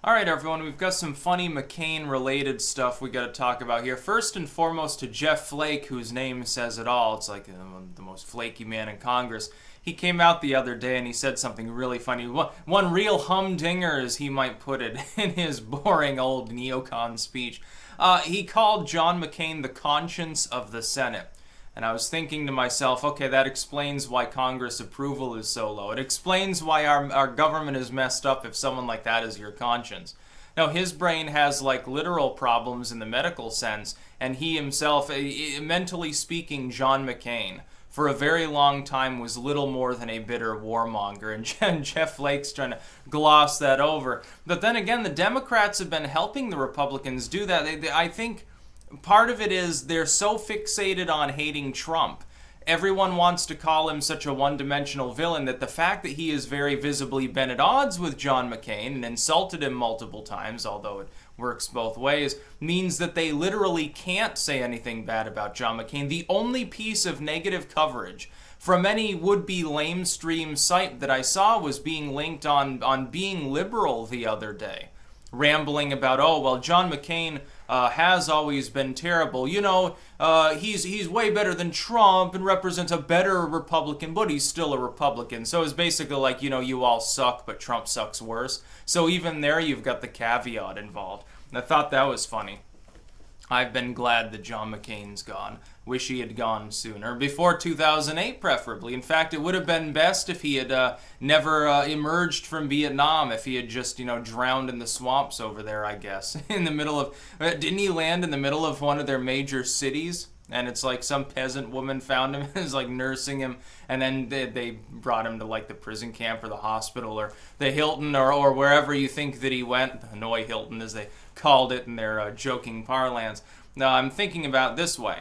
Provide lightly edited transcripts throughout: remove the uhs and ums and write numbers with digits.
Alright everyone, we've got some funny McCain related stuff we gotta talk about here. First and foremost to Jeff Flake, whose name says it all. It's like the most flaky man in Congress. He came out the other day and he said something really funny. One real humdinger, as he might put it, in his boring old neocon speech. He called John McCain the conscience of the Senate. And I was thinking to myself, okay, that explains why Congress approval is so low. It explains why our government is messed up if someone like that is your conscience. Now, his brain has, like, literal problems in the medical sense, and he himself, mentally speaking, John McCain, for a very long time was little more than a bitter warmonger, and Jeff Flake's trying to gloss that over. But then again, the Democrats have been helping the Republicans do that. I think part of it is they're so fixated on hating Trump. Everyone wants to call him such a one-dimensional villain that the fact that he has very visibly been at odds with John McCain and insulted him multiple times, although it works both ways, means that they literally can't say anything bad about John McCain. The only piece of negative coverage from any would-be lamestream site that I saw was being linked on Being Liberal the other day, rambling about, oh, well, John McCain has always been terrible. You know, he's way better than Trump and represents a better Republican, but he's still a Republican. So it's basically like, you know, you all suck, but Trump sucks worse. So even there, you've got the caveat involved. And I thought that was funny. I've been glad that John McCain's gone. Wish he had gone sooner. Before 2008, preferably. In fact, it would have been best if he had never emerged from Vietnam, if he had just, you know, drowned in the swamps over there, I guess. In the middle of... didn't he land in the middle of one of their major cities? And it's like some peasant woman found him and is like nursing him, and then they brought him to like the prison camp or the hospital or the Hilton or wherever you think that he went. Hanoi Hilton, as they called it in their joking parlance. Now, I'm thinking about this way.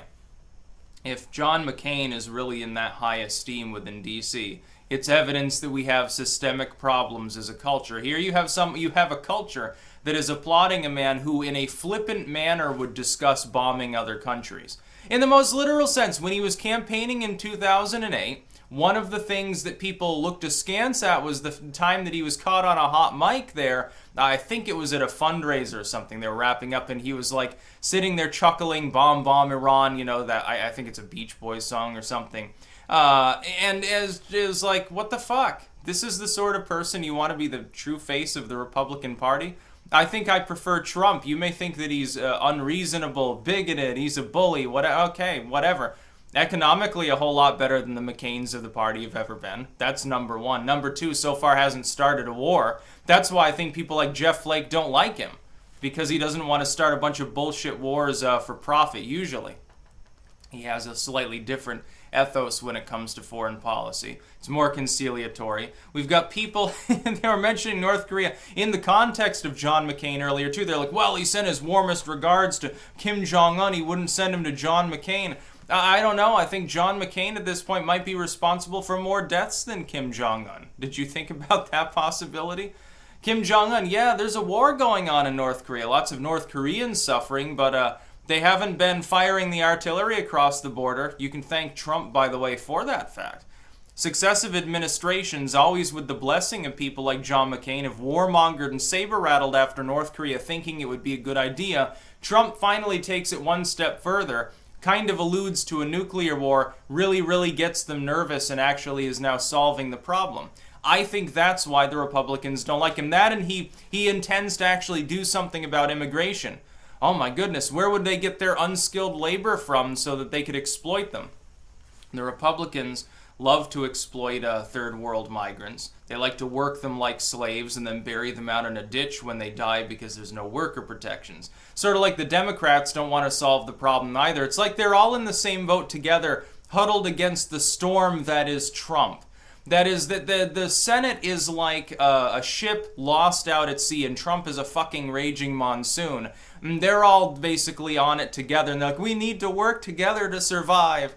If John McCain is really in that high esteem within D.C., it's evidence that we have systemic problems as a culture. Here you have a culture that is applauding a man who in a flippant manner would discuss bombing other countries. In the most literal sense, when he was campaigning in 2008, one of the things that people looked askance at was the time that he was caught on a hot mic there. I think it was at a fundraiser or something. They were wrapping up and he was like sitting there chuckling, bomb, bomb, Iran, you know, that I think it's a Beach Boys song or something. And is like, what the fuck? This is the sort of person you want to be the true face of the Republican Party? I think I prefer Trump. You may think that he's unreasonable, bigoted, he's a bully, okay, whatever. Economically, a whole lot better than the McCains of the party have ever been. That's number one. Number two, so far hasn't started a war. That's why I think people like Jeff Flake don't like him, because he doesn't want to start a bunch of bullshit wars for profit, usually. He has a slightly different ethos when it comes to foreign policy. It's more conciliatory. We've got people, they were mentioning North Korea in the context of John McCain earlier too. They're like, well, he sent his warmest regards to Kim Jong-un. He wouldn't send him to John McCain. I don't know. I think John McCain at this point might be responsible for more deaths than Kim Jong-un. Did you think about that possibility? Kim Jong-un, yeah, there's a war going on in North Korea. Lots of North Koreans suffering, but they haven't been firing the artillery across the border. You can thank Trump, by the way, for that fact. Successive administrations, always with the blessing of people like John McCain, have warmongered and saber-rattled after North Korea, thinking it would be a good idea. Trump finally takes it one step further, kind of alludes to a nuclear war, really gets them nervous, and actually is now solving the problem. I think that's why the Republicans don't like him. That, and he intends to actually do something about immigration. Oh my goodness, where would they get their unskilled labor from so that they could exploit them? The Republicans love to exploit third world migrants. They like to work them like slaves and then bury them out in a ditch when they die because there's no worker protections. Sort of like the Democrats don't want to solve the problem either. It's like they're all in the same boat together, huddled against the storm that is Trump. That is, that the Senate is like a ship lost out at sea, and Trump is a fucking raging monsoon. And they're all basically on it together, and they're like, we need to work together to survive.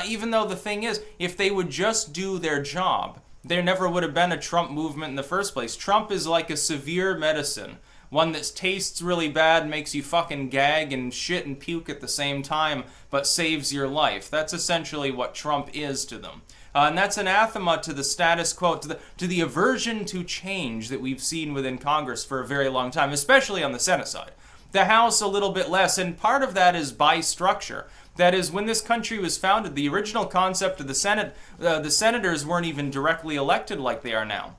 Even though the thing is, if they would just do their job, there never would have been a Trump movement in the first place. Trump is like a severe medicine. One that tastes really bad, makes you fucking gag and shit and puke at the same time, but saves your life. That's essentially what Trump is to them. And that's anathema to the status quo, to the aversion to change that we've seen within Congress for a very long time, especially on the Senate side. The House a little bit less, and part of that is by structure. That is, when this country was founded, the original concept of the Senate, the senators weren't even directly elected like they are now.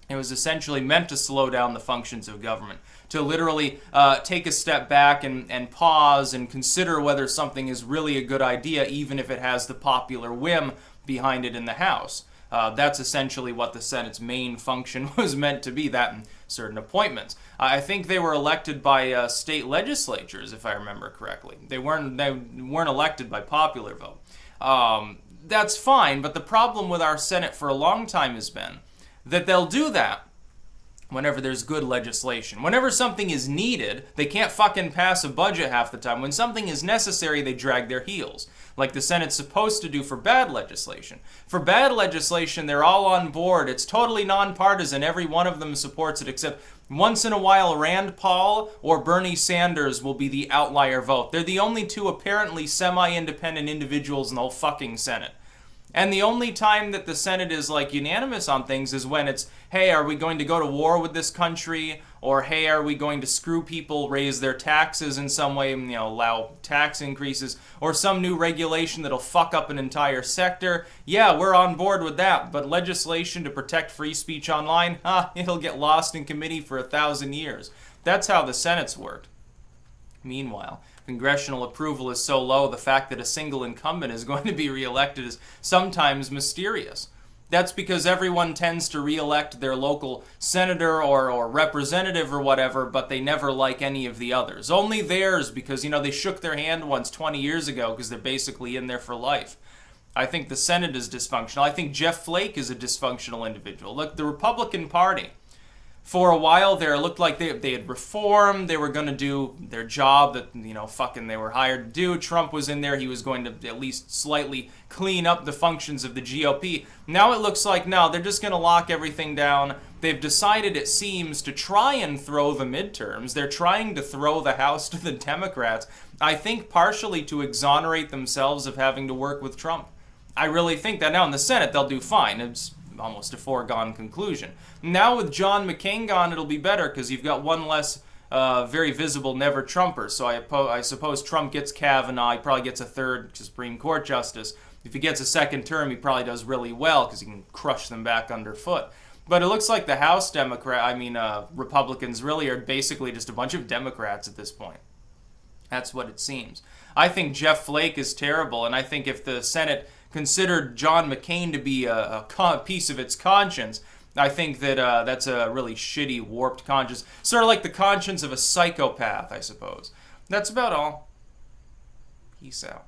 It was essentially meant to slow down the functions of government, to literally take a step back and pause and consider whether something is really a good idea, even if it has the popular whim behind it in the House. That's essentially what the Senate's main function was meant to be, that and certain appointments. I think they were elected by state legislatures, if I remember correctly. They weren't elected by popular vote. That's fine, but the problem with our Senate for a long time has been that they'll do that whenever there's good legislation. Whenever something is needed, they can't fucking pass a budget half the time. When something is necessary, they drag their heels, like the Senate's supposed to do for bad legislation. For bad legislation, they're all on board. It's totally nonpartisan. Every one of them supports it, except once in a while Rand Paul or Bernie Sanders will be the outlier vote. They're the only two apparently semi-independent individuals in the whole fucking Senate. And the only time that the Senate is like unanimous on things is when it's, hey, are we going to go to war with this country? Or, hey, are we going to screw people, raise their taxes in some way, allow tax increases, or some new regulation that'll fuck up an entire sector? Yeah, we're on board with that. But legislation to protect free speech online, it'll get lost in committee for 1,000 years. That's how the Senate's worked. Meanwhile, congressional approval is so low, the fact that a single incumbent is going to be reelected is sometimes mysterious. That's because everyone tends to reelect their local senator or representative or whatever, but they never like any of the others. Only theirs because, they shook their hand once 20 years ago because they're basically in there for life. I think the Senate is dysfunctional. I think Jeff Flake is a dysfunctional individual. Look, the Republican Party, for a while there, it looked like they had reformed. They were going to do their job that, they were hired to do. Trump was in there. He was going to at least slightly clean up the functions of the GOP. Now it looks like, no, they're just going to lock everything down. They've decided, it seems, to try and throw the midterms. They're trying to throw the House to the Democrats, I think partially to exonerate themselves of having to work with Trump. I really think that. Now in the Senate, they'll do fine. It's almost a foregone conclusion. Now with John McCain gone, it'll be better because you've got one less very visible never-Trumper. So I suppose Trump gets Kavanaugh. He probably gets a third Supreme Court justice. If he gets a second term, he probably does really well because he can crush them back underfoot. But it looks like the House Republicans really are basically just a bunch of Democrats at this point. That's what it seems. I think Jeff Flake is terrible, and I think if the Senate considered John McCain to be a piece of its conscience, I think that that's a really shitty, warped conscience. Sort of like the conscience of a psychopath, I suppose. That's about all. Peace out.